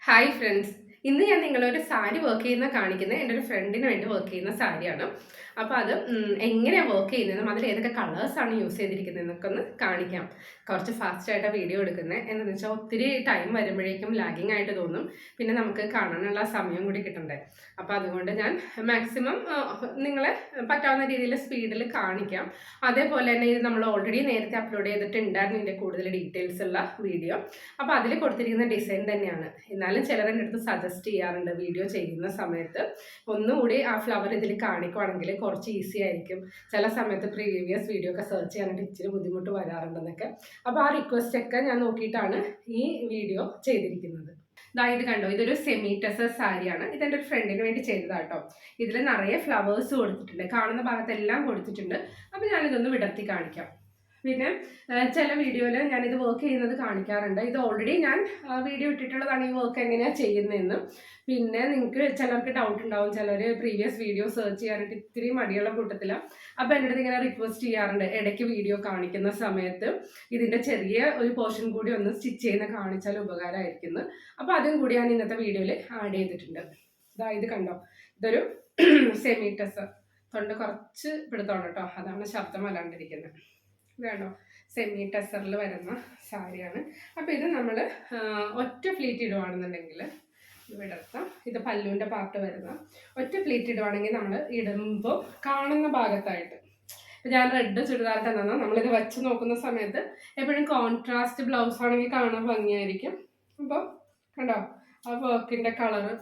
Hi friends, ഇന്ന് ഞാൻ നിങ്ങളൊരു സാരി വർക്ക് ചെയ്യുന്ന കാണിക്കുന്നത് എൻ്റെ ഒരു ഫ്രണ്ടിന് വേണ്ടി വർക്ക് ചെയ്യുന്ന സാരിയാണ്. അപ്പോൾ അത് എങ്ങനെയാണ് വർക്ക് ചെയ്യുന്നതെന്നും അതിൽ ഏതൊക്കെ കളേഴ്സാണ് യൂസ് ചെയ്തിരിക്കുന്നതെന്നൊക്കെ ഒന്ന് കാണിക്കാം. കുറച്ച് ഫാസ്റ്റായിട്ടാണ് വീഡിയോ എടുക്കുന്നത്. എന്താണെന്ന് വെച്ചാൽ ഒത്തിരി ടൈം വരുമ്പോഴേക്കും ലാഗിങ് ആയിട്ട് തോന്നും. പിന്നെ നമുക്ക് കാണാനുള്ള സമയം കൂടി കിട്ടണ്ടേ. അപ്പോൾ അതുകൊണ്ട് ഞാൻ മാക്സിമം നിങ്ങളെ പറ്റാവുന്ന രീതിയിൽ സ്പീഡിൽ കാണിക്കാം. അതേപോലെ തന്നെ ഇത് നമ്മൾ ഓൾറെഡി നേരത്തെ അപ്ലോഡ് ചെയ്തിട്ടുണ്ടായിരുന്നു ഇതിൻ്റെ കൂടുതൽ ഡീറ്റെയിൽസ് ഉള്ള വീഡിയോ. അപ്പോൾ അതിൽ കൊടുത്തിരിക്കുന്ന ഡിസൈൻ തന്നെയാണ്. എന്നാലും ചിലരെൻ്റെ അടുത്ത് സജസ്റ്റ് ചെയ്യാറുണ്ട് വീഡിയോ ചെയ്യുന്ന സമയത്ത് ഒന്നുകൂടി ആ ഫ്ലവർ ഇതിൽ കാണിക്കുവാണെങ്കിൽ കുറച്ച് ഈസി ആയിരിക്കും. ചില സമയത്ത് പ്രീവിയസ് വീഡിയോ ഒക്കെ സെർച്ച് ചെയ്യാനായിട്ട് ഇച്ചിരി ബുദ്ധിമുട്ട് വരാറുണ്ടെന്നൊക്കെ. അപ്പോൾ ആ റിക്വസ്റ്റ് ഒക്കെ ഞാൻ നോക്കിയിട്ടാണ് ഈ വീഡിയോ ചെയ്തിരിക്കുന്നത്. ഇത് കണ്ടോ, ഇതൊരു സെമി ടസർ സാരിയാണ്. ഇതെൻ്റെ ഒരു ഫ്രണ്ടിന് വേണ്ടി ചെയ്തതാട്ടോ. ഇതിൽ നിറയെ ഫ്ലവേഴ്സ് കൊടുത്തിട്ടുണ്ട്, കാണുന്ന ഭാഗത്തെല്ലാം കൊടുത്തിട്ടുണ്ട്. അപ്പോൾ ഞാനിതൊന്ന് വിടർത്തി കാണിക്കാം. പിന്നെ ചില വീഡിയോയിൽ ഞാനിത് വർക്ക് ചെയ്യുന്നത് കാണിക്കാറുണ്ട്. ഇത് ഓൾറെഡി ഞാൻ വീഡിയോ ഇട്ടിട്ടുള്ളതാണ് ഈ വർക്ക് എങ്ങനെയാണ് ചെയ്യുന്നതെന്ന്. പിന്നെ നിങ്ങൾക്ക് ചിലർക്ക് ഡൗട്ട് ഉണ്ടാവും, ചിലർ പ്രീവിയസ് വീഡിയോ സെർച്ച് ചെയ്യാനായിട്ട് ഇത്തിരി മടിയുള്ള കൂട്ടത്തിലാണ്. അപ്പോൾ എൻ്റെ അടുത്ത് ഇങ്ങനെ റിക്വസ്റ്റ് ചെയ്യാറുണ്ട്, ഇടയ്ക്ക് വീഡിയോ കാണിക്കുന്ന സമയത്ത് ഇതിൻ്റെ ചെറിയ ഒരു പോർഷൻ കൂടി ഒന്ന് സ്റ്റിച്ച് ചെയ്യുന്ന കാണിച്ചാൽ ഉപകാരമായിരിക്കുന്നു. അപ്പോൾ അതും കൂടി ഞാൻ ഇന്നത്തെ വീഡിയോയിൽ ആഡ് ചെയ്തിട്ടുണ്ട്. ഇത് കണ്ടോ, ഇതൊരു സെമി ടസർ. തൊണ്ട് കുറച്ച് പിടുത്തോണ്ട് കേട്ടോ, അതാണ് ശബ്ദം വരാണ്ടിരിക്കുന്നത്. വേണോ, സെമി ടസറിൽ വരുന്ന സാരിയാണ്. അപ്പോൾ ഇത് നമ്മൾ ഒറ്റ പ്ലീറ്റ് ഇടുവാണെന്നുണ്ടെങ്കിൽ വിടർത്താം. ഇത് പല്ലുവിൻ്റെ പാർട്ട് വരുന്ന ഒറ്റ പ്ലീറ്റ് ഇടുവാണെങ്കിൽ നമ്മൾ ഇടുമ്പോൾ കാണുന്ന ഭാഗത്തായിട്ട്, ഇപ്പം ഞാൻ റെഡ് ചുരിദാർ തന്നെ നമ്മളിത് വെച്ച് നോക്കുന്ന സമയത്ത് എപ്പോഴും കോൺട്രാസ്റ്റ് ബ്ലൗസ് ആണെങ്കിൽ കാണാൻ ഭംഗിയായിരിക്കും. അപ്പോൾ കണ്ടോ, ആ വർക്കിൻ്റെ കളറ്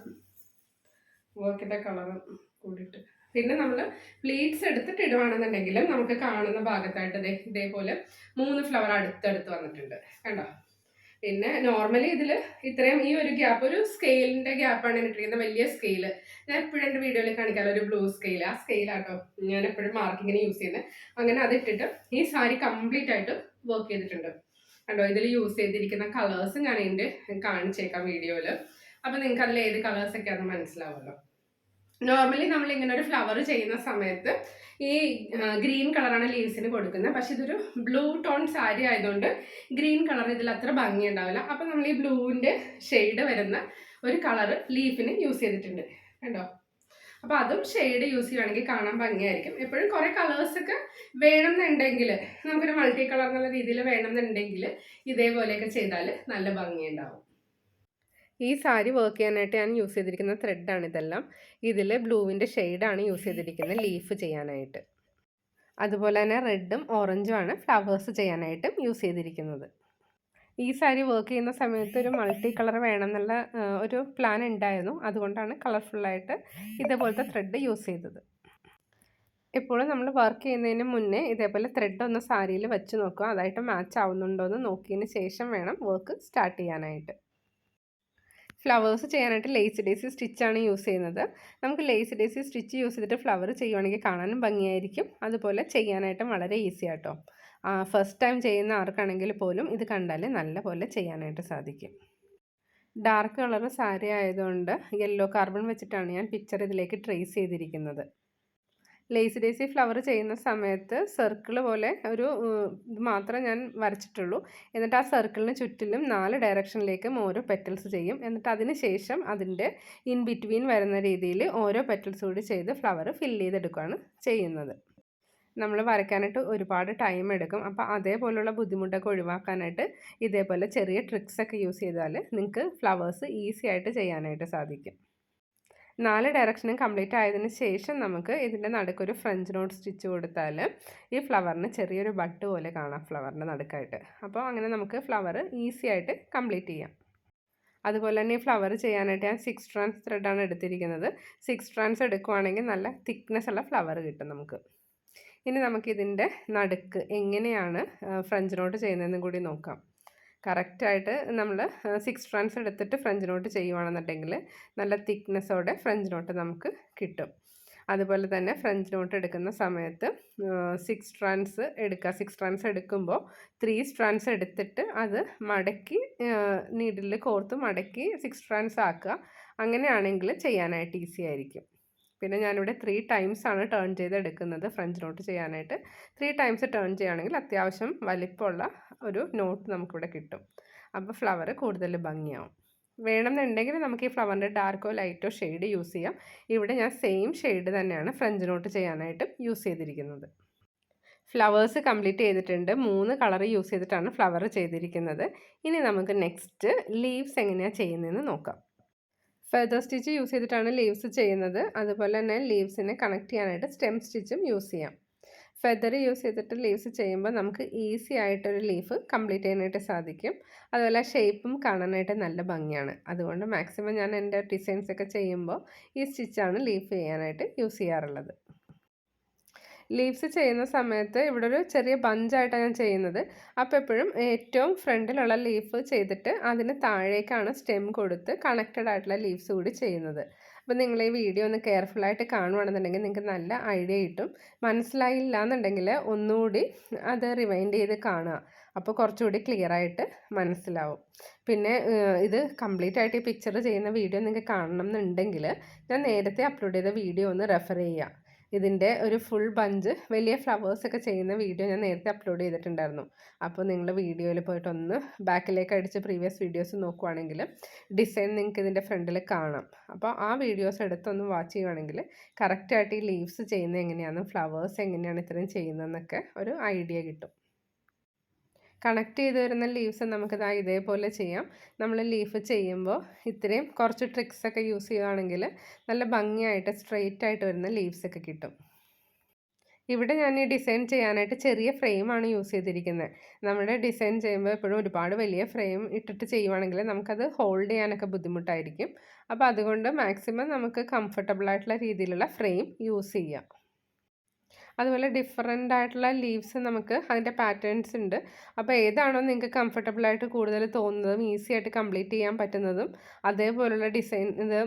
കൂടിയിട്ട് പിന്നെ നമ്മൾ പ്ലീറ്റ്സ് എടുത്തിട്ട് ഇടുവാണെന്നുണ്ടെങ്കിൽ നമുക്ക് കാണുന്ന ഭാഗത്തായിട്ട് ഇതേപോലെ 3 ഫ്ലവർ അടുത്തടുത്ത് വന്നിട്ടുണ്ട് കണ്ടോ. പിന്നെ നോർമലി ഇതിൽ ഇത്രയും ഈ ഒരു ഗ്യാപ്പ്, ഒരു സ്കെയിലിൻ്റെ ഗ്യാപ്പാണ് ഇട്ടിരിക്കുന്നത്, വലിയ സ്കെയില്. ഞാൻ എപ്പോഴും എൻ്റെ വീഡിയോയിൽ കാണിക്കാമല്ലോ ഒരു ബ്ലൂ സ്കെയിൽ, ആ സ്കെയിലാട്ടോ ഞാൻ എപ്പോഴും മാർക്കിങ്ങിന് യൂസ് ചെയ്യുന്നത്. അങ്ങനെ അതിട്ടിട്ട് ഈ സാരി കംപ്ലീറ്റ് ആയിട്ട് വർക്ക് ചെയ്തിട്ടുണ്ട് കണ്ടോ. ഇതിൽ യൂസ് ചെയ്തിരിക്കുന്ന കളേഴ്സ് ഞാൻ എൻ്റെ കാണിച്ചേക്കാം വീഡിയോയിൽ. അപ്പോൾ നിങ്ങൾക്ക് അതിൽ ഏത് കളേഴ്സൊക്കെയാണെന്ന് മനസ്സിലാവുമല്ലോ. നോർമലി നമ്മൾ ഇങ്ങനെ ഒരു ഫ്ലവർ ചെയ്യുന്ന സമയത്ത് ഈ ഗ്രീൻ കളറാണ് ലീവ്സിന് കൊടുക്കുന്നത്. പക്ഷെ ഇതൊരു ബ്ലൂ ടോൺ സാരി ആയതുകൊണ്ട് ഗ്രീൻ കളർ ഇതിൽ അത്ര ഭംഗി ഉണ്ടാവില്ല. അപ്പോൾ നമ്മൾ ഈ ബ്ലൂവിൻ്റെ ഷെയ്ഡ് വരുന്ന ഒരു കളർ ലീഫിന് യൂസ് ചെയ്തിട്ടുണ്ട് കേട്ടോ. അപ്പോൾ അതും ഷെയ്ഡ് യൂസ് ചെയ്യുകയാണെങ്കിൽ കാണാൻ ഭംഗിയായിരിക്കും. എപ്പോഴും കുറേ കളേഴ്സൊക്കെ വേണമെന്നുണ്ടെങ്കിൽ, നമുക്കൊരു മൾട്ടി കളർ എന്നുള്ള രീതിയിൽ വേണമെന്നുണ്ടെങ്കിൽ ഇതേപോലെയൊക്കെ ചെയ്താൽ നല്ല ഭംഗിയുണ്ടാവും. ഈ സാരി വർക്ക് ചെയ്യാനായിട്ട് ഞാൻ യൂസ് ചെയ്തിരിക്കുന്ന ത്രെഡാണ് ഇതെല്ലാം. ഇതിൽ ബ്ലൂവിൻ്റെ ഷെയ്ഡാണ് യൂസ് ചെയ്തിരിക്കുന്നത് ലീഫ് ചെയ്യാനായിട്ട്. അതുപോലെ തന്നെ റെഡും ഓറഞ്ചുമാണ് ഫ്ലവേഴ്സ് ചെയ്യാനായിട്ടും യൂസ് ചെയ്തിരിക്കുന്നത്. ഈ സാരി വർക്ക് ചെയ്യുന്ന സമയത്ത് ഒരു മൾട്ടി കളർ വേണം എന്നുള്ള ഒരു പ്ലാൻ ഉണ്ടായിരുന്നു. അതുകൊണ്ടാണ് കളർഫുള്ളായിട്ട് ഇതേപോലത്തെ ത്രെഡ് യൂസ് ചെയ്തത്. എപ്പോഴും നമ്മൾ വർക്ക് ചെയ്യുന്നതിന് മുന്നേ ഇതേപോലെ ത്രെഡ് ഒന്ന് സാരിയിൽ വെച്ച് നോക്കുക, അതായിട്ട് മാച്ച് ആവുന്നുണ്ടോ എന്ന് നോക്കിയതിന് ശേഷം വേണം വർക്ക് സ്റ്റാർട്ട് ചെയ്യാനായിട്ട്. ഫ്ലവേഴ്സ് ചെയ്യാനായിട്ട് ലേസ് ഡേസി സ്റ്റിച്ചാണ് യൂസ് ചെയ്യുന്നത്. നമുക്ക് ലേസ് ഡേസി സ്റ്റിച്ച് യൂസ് ചെയ്തിട്ട് ഫ്ലവർ ചെയ്യുവാണെങ്കിൽ കാണാനും ഭംഗിയായിരിക്കും, അതുപോലെ ചെയ്യാനായിട്ടും വളരെ ഈസി ആട്ടോ. ഫസ്റ്റ് ടൈം ചെയ്യുന്ന ആർക്കാണെങ്കിൽ പോലും ഇത് കണ്ടാൽ നല്ല പോലെ ചെയ്യാനായിട്ട് സാധിക്കും. ഡാർക്ക് കളർ സാരി ആയതുകൊണ്ട് യെല്ലോ കാർബൺ വെച്ചിട്ടാണ് ഞാൻ പിക്ചർ ഇതിലേക്ക് ട്രേസ് ചെയ്തിരിക്കുന്നത്. ലേസ് ഡേസി ഫ്ലവർ ചെയ്യുന്ന സമയത്ത് സർക്കിൾ പോലെ ഒരു ഇത് മാത്രമേ ഞാൻ വരച്ചിട്ടുള്ളൂ. എന്നിട്ട് ആ സർക്കിളിന് ചുറ്റിലും 4 ഡയറക്ഷനിലേക്കും ഓരോ പെറ്റൽസ് ചെയ്യും. എന്നിട്ട് അതിന് ശേഷം അതിൻ്റെ ഇൻ ബിറ്റ്വീൻ വരുന്ന രീതിയിൽ ഓരോ പെറ്റൽസ് കൂടി ചെയ്ത് ഫ്ലവർ ഫില്ല് ചെയ്തെടുക്കുകയാണ് ചെയ്യുന്നത്. നമ്മൾ വരയ്ക്കാനായിട്ട് ഒരുപാട് ടൈം എടുക്കും. അപ്പോൾ അതേപോലുള്ള ബുദ്ധിമുട്ടൊക്കെ ഒഴിവാക്കാനായിട്ട് ഇതേപോലെ ചെറിയ ട്രിക്സൊക്കെ യൂസ് ചെയ്താൽ നിങ്ങൾക്ക് ഫ്ലവേഴ്സ് ഈസി ആയിട്ട് ചെയ്യാനായിട്ട് സാധിക്കും. 4 ഡയറക്ഷനും കംപ്ലീറ്റ് ആയതിന് ശേഷം നമുക്ക് ഇതിൻ്റെ നടുക്കൊരു ഫ്രഞ്ച് നോട്ട് സ്റ്റിച്ച് കൊടുത്താൽ ഈ ഫ്ലവറിന് ചെറിയൊരു ബട്ട് പോലെ കാണാം ഫ്ലവറിൻ്റെ നടുക്കായിട്ട്. അപ്പോൾ അങ്ങനെ നമുക്ക് ഫ്ലവർ ഈസി ആയിട്ട് കംപ്ലീറ്റ് ചെയ്യാം. അതുപോലെ തന്നെ ഈ ഫ്ലവർ ചെയ്യാനായിട്ട് ഞാൻ 6 സ്ട്രാൻഡ്സ് ത്രെഡാണ് എടുത്തിരിക്കുന്നത്. 6 സ്ട്രാൻഡ്സ് എടുക്കുവാണെങ്കിൽ നല്ല തിക്നെസ് ഉള്ള ഫ്ലവർ കിട്ടും നമുക്ക്. ഇനി നമുക്കിതിൻ്റെ നടുക്ക് എങ്ങനെയാണ് ഫ്രഞ്ച് നോട്ട് ചെയ്യുന്നതെന്നും കൂടി നോക്കാം. കറക്റ്റായിട്ട് നമ്മൾ 6 സ്ട്രാൻഡ്സ് എടുത്തിട്ട് ഫ്രഞ്ച് നോട്ട് ചെയ്യുവാണെന്നുണ്ടെങ്കിൽ നല്ല തിക്നെസ്സോടെ ഫ്രഞ്ച് നോട്ട് നമുക്ക് കിട്ടും. അതുപോലെ തന്നെ ഫ്രഞ്ച് നോട്ട് എടുക്കുന്ന സമയത്ത് 6 സ്ട്രാൻഡ്സ് എടുക്കുക. 6 സ്ട്രാൻഡ്സ് എടുക്കുമ്പോൾ 3 സ്ട്രാൻഡ്സ് എടുത്തിട്ട് അത് മടക്കി നീഡിലിൽ കോർത്ത് മടക്കി 6 സ്ട്രാൻഡ്സ് ആക്കുക. അങ്ങനെയാണെങ്കിൽ ചെയ്യാനായിട്ട് ഈസി ആയിരിക്കും. പിന്നെ ഞാനിവിടെ 3 ടൈംസാണ് ടേൺ ചെയ്തെടുക്കുന്നത് ഫ്രഞ്ച് നോട്ട് ചെയ്യാനായിട്ട്. 3 ടൈംസ് ടേൺ ചെയ്യുകയാണെങ്കിൽ അത്യാവശ്യം വലിപ്പമുള്ള ഒരു നോട്ട് നമുക്കിവിടെ കിട്ടും. അപ്പോൾ ഫ്ലവർ കൂടുതൽ ഭംഗിയാവും. വേണമെന്നുണ്ടെങ്കിൽ നമുക്ക് ഈ ഫ്ലവറിൻ്റെ ഡാർക്കോ ലൈറ്റോ ഷെയ്ഡ് യൂസ് ചെയ്യാം. ഇവിടെ ഞാൻ സെയിം ഷെയ്ഡ് തന്നെയാണ് ഫ്രഞ്ച് നോട്ട് ചെയ്യാനായിട്ട് യൂസ് ചെയ്തിരിക്കുന്നത്. ഫ്ലവേഴ്സ് കംപ്ലീറ്റ് ചെയ്തിട്ടുണ്ട്. 3 കളർ യൂസ് ചെയ്തിട്ടാണ് ഫ്ലവർ ചെയ്തിരിക്കുന്നത്. ഇനി നമുക്ക് നെക്സ്റ്റ് ലീവ്സ് എങ്ങനെയാണ് ചെയ്യുന്നതെന്ന് നോക്കാം. ഫെദർ സ്റ്റിച്ച് യൂസ് ചെയ്തിട്ടാണ് ലീവ്സ് ചെയ്യുന്നത്. അതുപോലെ തന്നെ ലീവ്സിനെ കണക്ട് ചെയ്യാനായിട്ട് സ്റ്റെം സ്റ്റിച്ചും യൂസ് ചെയ്യാം. ഫെദർ യൂസ് ചെയ്തിട്ട് ലീവ്സ് ചെയ്യുമ്പോൾ നമുക്ക് ഈസി ആയിട്ടൊരു ലീഫ് കംപ്ലീറ്റ് ചെയ്യാനായിട്ട് സാധിക്കും. അതുപോലെ ഷേപ്പും കാണാനായിട്ട് നല്ല ഭംഗിയാണ്. അതുകൊണ്ട് മാക്സിമം ഞാൻ എൻ്റെ ഡിസൈൻസ് ഒക്കെ ചെയ്യുമ്പോൾ ഈ സ്റ്റിച്ചാണ് ലീഫ് ചെയ്യാനായിട്ട് യൂസ് ചെയ്യാറുള്ളത്. ലീവ്സ് ചെയ്യുന്ന സമയത്ത് ഇവിടെ ഒരു ചെറിയ ബഞ്ചായിട്ടാണ് ഞാൻ ചെയ്യുന്നത്. അപ്പോൾ എപ്പോഴും ഏറ്റവും ഫ്രണ്ടിലുള്ള ലീഫ് ചെയ്തിട്ട് അതിന് താഴേക്കാണ് സ്റ്റെം കൊടുത്ത് കണക്റ്റഡ് ആയിട്ടുള്ള ലീവ്സ് കൂടി ചെയ്യുന്നത്. അപ്പോൾ നിങ്ങൾ ഈ വീഡിയോ ഒന്ന് കെയർഫുള്ളായിട്ട് കാണുകയാണെന്നുണ്ടെങ്കിൽ നിങ്ങൾക്ക് നല്ല ഐഡിയ കിട്ടും. മനസ്സിലായില്ല എന്നുണ്ടെങ്കിൽ ഒന്നുകൂടി അത് റിവൈൻഡ് ചെയ്ത് കാണുക. അപ്പോൾ കുറച്ചുകൂടി ക്ലിയർ ആയിട്ട് മനസ്സിലാവും. പിന്നെ ഇത് കംപ്ലീറ്റ് ആയിട്ട് ഈ പിക്ചർ ചെയ്യുന്ന വീഡിയോ നിങ്ങൾക്ക് കാണണം എന്നുണ്ടെങ്കിൽ ഞാൻ നേരത്തെ അപ്ലോഡ് ചെയ്ത വീഡിയോ ഒന്ന് റെഫർ ചെയ്യുക. ഇതിൻ്റെ ഒരു ഫുൾ ബഞ്ച് വലിയ ഫ്ലവേഴ്സൊക്കെ ചെയ്യുന്ന വീഡിയോ ഞാൻ നേരത്തെ അപ്ലോഡ് ചെയ്തിട്ടുണ്ടായിരുന്നു. അപ്പോൾ നിങ്ങൾ വീഡിയോയിൽ പോയിട്ട് ഒന്ന് ബാക്കിലേക്ക് അടിച്ച് പ്രീവിയസ് വീഡിയോസ് നോക്കുവാണെങ്കിൽ ഡിസൈൻ നിങ്ങൾക്ക് ഇതിൻ്റെ ഫ്രണ്ടിൽ കാണാം. അപ്പോൾ ആ വീഡിയോസ് എടുത്തൊന്ന് വാച്ച് ചെയ്യുവാണെങ്കിൽ കറക്റ്റായിട്ട് ഈ ലീവ്സ് ചെയ്യുന്നത് എങ്ങനെയാണ്, ഫ്ലവേഴ്സ് എങ്ങനെയാണ് ഇത്രയും ചെയ്യുന്നതെന്നൊക്കെ ഒരു ഐഡിയ കിട്ടും. കണക്ട് ചെയ്ത് വരുന്ന ലീവ്സ് നമുക്കിതാ ഇതേപോലെ ചെയ്യാം. നമ്മൾ ലീഫ് ചെയ്യുമ്പോൾ ഇത്രയും കുറച്ച് ട്രിക്സൊക്കെ യൂസ് ചെയ്യുകയാണെങ്കിൽ നല്ല ഭംഗിയായിട്ട് സ്ട്രെയിറ്റ് ആയിട്ട് വരുന്ന ലീവ്സൊക്കെ കിട്ടും. ഇവിടെ ഞാൻ ഈ ഡിസൈൻ ചെയ്യാനായിട്ട് ചെറിയ ഫ്രെയിമാണ് യൂസ് ചെയ്തിരിക്കുന്നത്. നമ്മുടെ ഡിസൈൻ ചെയ്യുമ്പോൾ എപ്പോഴും ഒരുപാട് വലിയ ഫ്രെയിം ഇട്ടിട്ട് ചെയ്യുവാണെങ്കിൽ നമുക്കത് ഹോൾഡ് ചെയ്യാനൊക്കെ ബുദ്ധിമുട്ടായിരിക്കും. അപ്പോൾ അതുകൊണ്ട് മാക്സിമം നമുക്ക് കംഫർട്ടബിൾ ആയിട്ടുള്ള രീതിയിലുള്ള ഫ്രെയിം യൂസ് ചെയ്യാം. അതുപോലെ ഡിഫറെൻ്റ് ആയിട്ടുള്ള ലീവ്സ് നമുക്ക് അതിൻ്റെ പാറ്റേൺസ് ഉണ്ട്. അപ്പോൾ ഏതാണോ നിങ്ങൾക്ക് കംഫർട്ടബിളായിട്ട് കൂടുതൽ തോന്നുന്നതും ഈസി ആയിട്ട് കംപ്ലീറ്റ് ചെയ്യാൻ പറ്റുന്നതും അതേപോലുള്ള ഡിസൈൻ ഇത്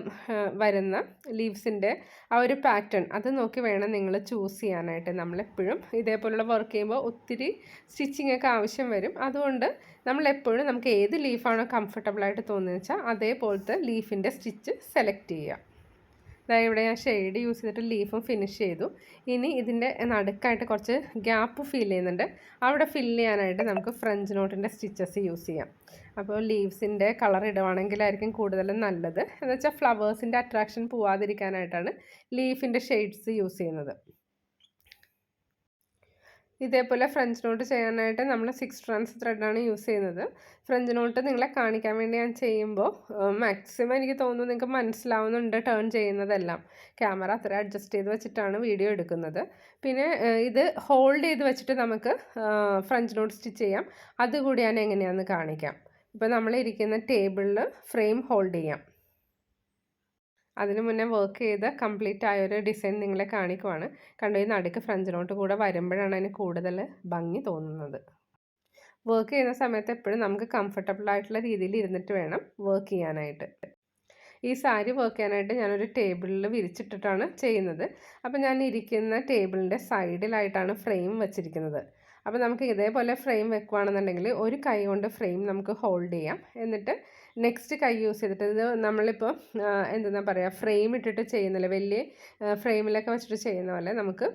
വരുന്ന ലീവ്സിൻ്റെ ആ ഒരു പാറ്റേൺ അത് നോക്കി വേണം നിങ്ങൾ ചൂസ് ചെയ്യാനായിട്ട്. നമ്മളെപ്പോഴും ഇതേപോലുള്ള വർക്ക് ചെയ്യുമ്പോൾ ഒത്തിരി സ്റ്റിച്ചിങ് ഒക്കെ ആവശ്യം വരും. അതുകൊണ്ട് നമ്മളെപ്പോഴും നമുക്ക് ഏത് ലീഫാണോ കംഫർട്ടബിളായിട്ട് തോന്നുന്നത് വെച്ചാൽ അതേപോലത്തെ ലീഫിൻ്റെ സ്റ്റിച്ച് സെലക്ട് ചെയ്യുക. അതായത് ഇവിടെ ഞാൻ ഷെയ്ഡ് യൂസ് ചെയ്തിട്ട് ലീഫും ഫിനിഷ് ചെയ്തു. ഇനി ഇതിൻ്റെ നടുക്കായിട്ട് കുറച്ച് ഗ്യാപ്പ് ഫീൽ ചെയ്യുന്നുണ്ട്. അവിടെ ഫില്ല് ചെയ്യാനായിട്ട് നമുക്ക് ഫ്രഞ്ച് നോട്ടിൻ്റെ സ്റ്റിച്ചസ് യൂസ് ചെയ്യാം. അപ്പോൾ ലീവ്സിൻ്റെ കളർ ഇടുവാണെങ്കിലായിരിക്കും കൂടുതലും നല്ലത്. എന്ന് വെച്ചാൽ ഫ്ലവേഴ്സിൻ്റെ അട്രാക്ഷൻ പോവാതിരിക്കാനായിട്ടാണ് ലീഫിൻ്റെ ഷെയ്ഡ്സ് യൂസ് ചെയ്യുന്നത്. ഇതേപോലെ ഫ്രഞ്ച് നോട്ട് ചെയ്യാനായിട്ട് നമ്മൾ 6 strands ത്രെഡാണ് യൂസ് ചെയ്യുന്നത്. ഫ്രഞ്ച് നോട്ട് നിങ്ങളെ കാണിക്കാൻ വേണ്ടി ഞാൻ ചെയ്യുമ്പോൾ മാക്സിമം എനിക്ക് തോന്നുന്നു നിങ്ങൾക്ക് മനസ്സിലാവുന്നുണ്ട് ടേൺ ചെയ്യുന്നതെല്ലാം. ക്യാമറ അത്ര അഡ്ജസ്റ്റ് ചെയ്ത് വെച്ചിട്ടാണ് വീഡിയോ എടുക്കുന്നത്. പിന്നെ ഇത് ഹോൾഡ് ചെയ്ത് വെച്ചിട്ട് നമുക്ക് ഫ്രഞ്ച് നോട്ട് സ്റ്റിച്ച് ചെയ്യാം. അതുകൂടി ഞാൻ എങ്ങനെയാണെന്ന് കാണിക്കാം. ഇപ്പോൾ നമ്മളിരിക്കുന്ന ടേബിളിൽ ഫ്രെയിം ഹോൾഡ് ചെയ്യാം. അതിന് മുന്നേ വർക്ക് ചെയ്ത് കംപ്ലീറ്റ് ആയൊരു ഡിസൈൻ നിങ്ങളെ കാണിക്കുവാണ്. കണ്ടു, ഈ നടുക്ക് ഫ്രഞ്ച് നോട്ട് കൂടെ വരുമ്പോഴാണ് അതിന് കൂടുതൽ ഭംഗി തോന്നുന്നത്. വർക്ക് ചെയ്യുന്ന സമയത്ത് എപ്പോഴും നമുക്ക് കംഫർട്ടബിൾ ആയിട്ടുള്ള രീതിയിൽ ഇരുന്നിട്ട് വേണം വർക്ക് ചെയ്യാനായിട്ട്. ഈ സാരി വർക്ക് ചെയ്യാനായിട്ട് ഞാനൊരു ടേബിളിൽ വിരിച്ചിട്ടിട്ടാണ് ചെയ്യുന്നത്. അപ്പോൾ ഞാൻ ഇരിക്കുന്ന ടേബിളിൻ്റെ സൈഡിലായിട്ടാണ് ഫ്രെയിം വെച്ചിരിക്കുന്നത്. അപ്പോൾ നമുക്ക് ഇതേപോലെ ഫ്രെയിം വെക്കുകയാണെന്നുണ്ടെങ്കിൽ ഒരു കൈ കൊണ്ട് ഫ്രെയിം നമുക്ക് ഹോൾഡ് ചെയ്യാം. എന്നിട്ട് നെക്സ്റ്റ് കൈ യൂസ് ചെയ്തിട്ട് ഇത് നമ്മളിപ്പോൾ എന്താ പറയുക ഫ്രെയിം ഇട്ടിട്ട് ചെയ്യുന്നില്ല, വലിയ ഫ്രെയിമിലൊക്കെ വെച്ചിട്ട് ചെയ്യുന്ന പോലെ നമുക്ക്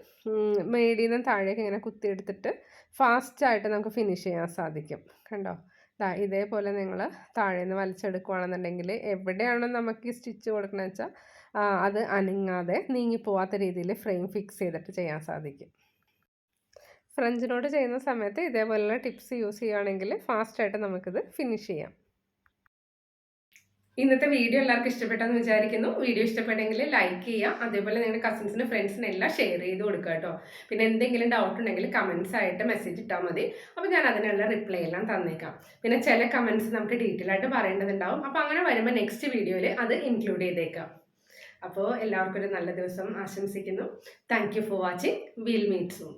മേടിയിൽ നിന്ന് താഴേക്ക് ഇങ്ങനെ കുത്തിയെടുത്തിട്ട് ഫാസ്റ്റായിട്ട് നമുക്ക് ഫിനിഷ് ചെയ്യാൻ സാധിക്കും. കണ്ടോ, ഇതേപോലെ നിങ്ങൾ താഴെ നിന്ന് വലിച്ചെടുക്കുകയാണെന്നുണ്ടെങ്കിൽ എവിടെയാണോ നമുക്ക് ഈ സ്റ്റിച്ച് കൊടുക്കണമെന്ന് വെച്ചാൽ അത് അനങ്ങാതെ നീങ്ങിപ്പോവാത്ത രീതിയിൽ ഫ്രെയിം ഫിക്സ് ചെയ്തിട്ട് ചെയ്യാൻ സാധിക്കും. ഫ്രഞ്ച് നോട്ട് ചെയ്യുന്ന സമയത്ത് ഇതേപോലെയുള്ള ടിപ്സ് യൂസ് ചെയ്യുകയാണെങ്കിൽ ഫാസ്റ്റായിട്ട് നമുക്കിത് ഫിനിഷ് ചെയ്യാം. ഇന്നത്തെ വീഡിയോ എല്ലാവർക്കും ഇഷ്ടപ്പെട്ടെന്ന് വിചാരിക്കുന്നു. വീഡിയോ ഇഷ്ടപ്പെട്ടെങ്കിൽ ലൈക്ക് ചെയ്യുക. അതേപോലെ നിങ്ങളുടെ കസിൻസിന് ഫ്രണ്ട്സിന് എല്ലാം ഷെയർ ചെയ്ത് കൊടുക്കുക കേട്ടോ. പിന്നെ എന്തെങ്കിലും ഡൗട്ട് ഉണ്ടെങ്കിൽ കമൻസ് ആയിട്ട് മെസ്സേജ് ഇട്ടാൽ മതി. അപ്പോൾ ഞാൻ അതിനുള്ള റിപ്ലൈ എല്ലാം തന്നേക്കാം. പിന്നെ ചില കമൻസ് നമുക്ക് ഡീറ്റെയിൽ ആയിട്ട് പറയേണ്ടതുണ്ടാവും. അപ്പോൾ അങ്ങനെ വരുമ്പോൾ നെക്സ്റ്റ് വീഡിയോയിൽ അത് ഇൻക്ലൂഡ് ചെയ്തേക്കാം. അപ്പോൾ എല്ലാവർക്കും ഒരു നല്ല ദിവസം ആശംസിക്കുന്നു. Thank you for watching. Will meet soon.